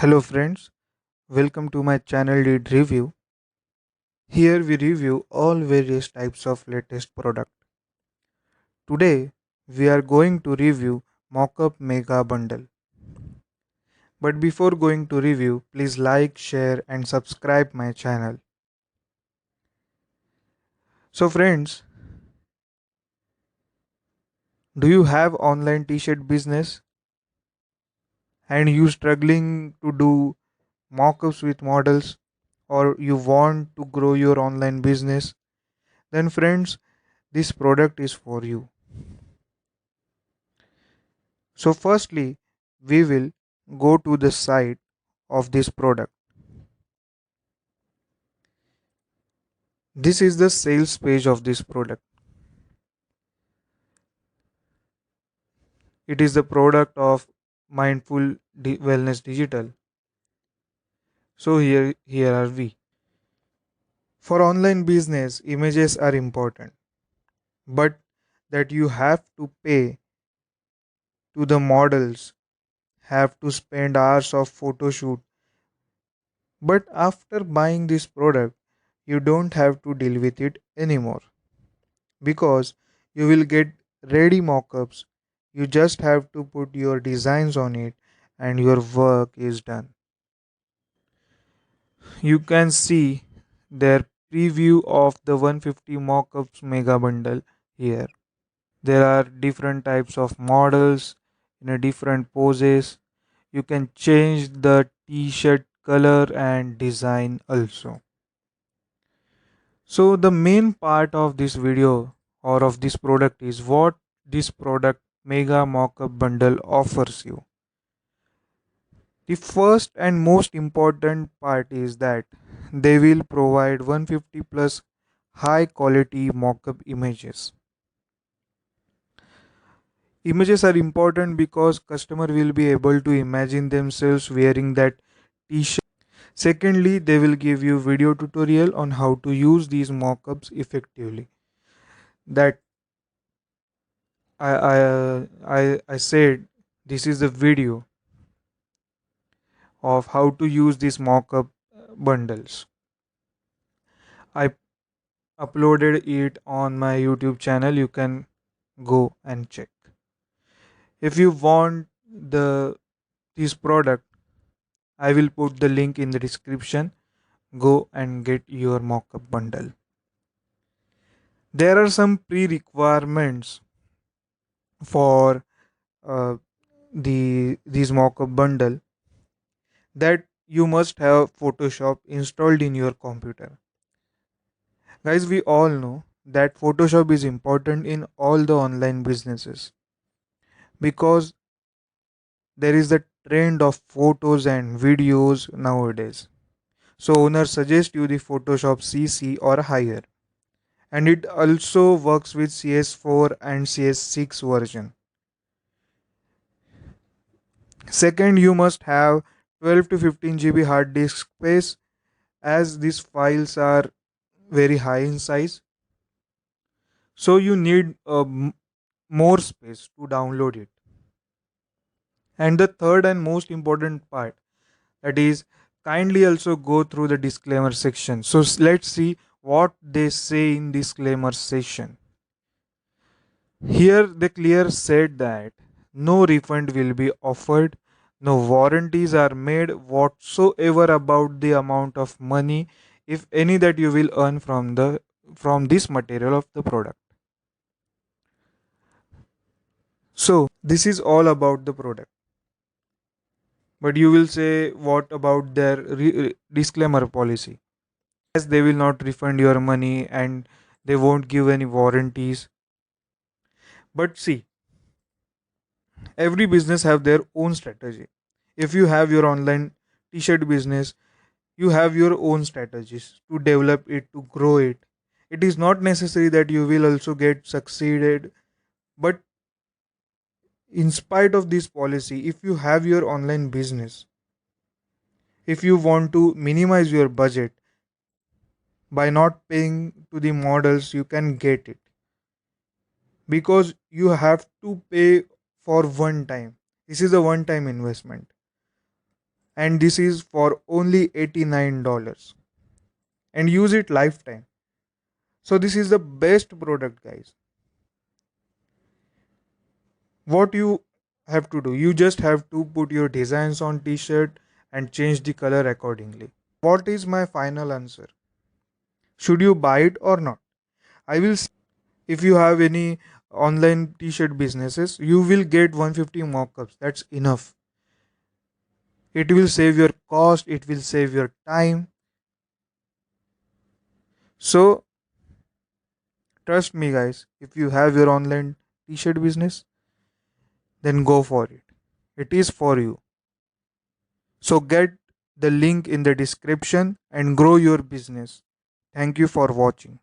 Hello friends, welcome to my channel Lead Review. Here we review all various types of latest product. Today we are going to review Mockup Mega Bundle. But before going to review, please like, share and subscribe my channel. So friends, do you have online t-shirt business and you struggling to do mockups with models, or you want to grow your online business? Then friends, this product is for you. So firstly, we will go to the site of this product. This is the sales page of this product. It is the product of Mindful Wellness Digital. So here are we. For online business, images are important, but that you have to pay to the models, have to spend hours of photo shoot. But after buying this product, you don't have to deal with it anymore, because you will get ready mockups. You just have to put your designs on it and your work is done. You can see their preview of the 150 mockups mega bundle here. There are different types of models in a different poses. You can change the t-shirt color and design also. So the main part of this video or of this product is what this product mega mockup bundle offers you. The first and most important part is that they will provide 150 plus high quality mockup images. Images are important because customer will be able to imagine themselves wearing that t-shirt. Secondly, they will give you video tutorial on how to use these mockups effectively. That I said this is the video of how to use these mockup bundles. I uploaded it on my YouTube channel. You can go and check. If you want the this product, I will put the link in the description. Go and get your mockup bundle. There are some pre-requirements for uh, these mockup bundle, that you must have Photoshop installed in your computer. Guys, we all know that Photoshop is important in all the online businesses, because there is the trend of photos and videos nowadays. So owners suggest you the Photoshop CC or higher, and it also works with CS4 and CS6 version. Second, you must have 12 to 15 GB hard disk space, as these files are very high in size. So you need more space to download it. And the third and most important part, that is, kindly also go through the disclaimer section. So let's see what they say in disclaimer section. Here they clear said that no refund will be offered, no warranties are made whatsoever about the amount of money, if any, that you will earn from this material of the product. So this is all about the product. But you will say, what about their disclaimer policy? As they will not refund your money and they won't give any warranties. But see, every business have their own strategy. If you have your online t-shirt business, you have your own strategies to develop it, to grow it. It is not necessary that you will also get succeeded, but in spite of this policy, if you have your online business, if you want to minimize your budget by not paying to the models, you can get it, because you have to pay for one time. This is a one time investment, and this is for only $89 and use it lifetime. So this is the best product, guys. What you have to do, you just have to put your designs on t-shirt and change the color accordingly. What is my final answer? Should you buy it or not? I will say, if you have any online t-shirt businesses, you will get 150 mockups. That's enough. It will save your cost, it will save your time. So trust me, guys, if you have your online t-shirt business, then go for it. It is for you. So get the link in the description and grow your business. Thank you for watching.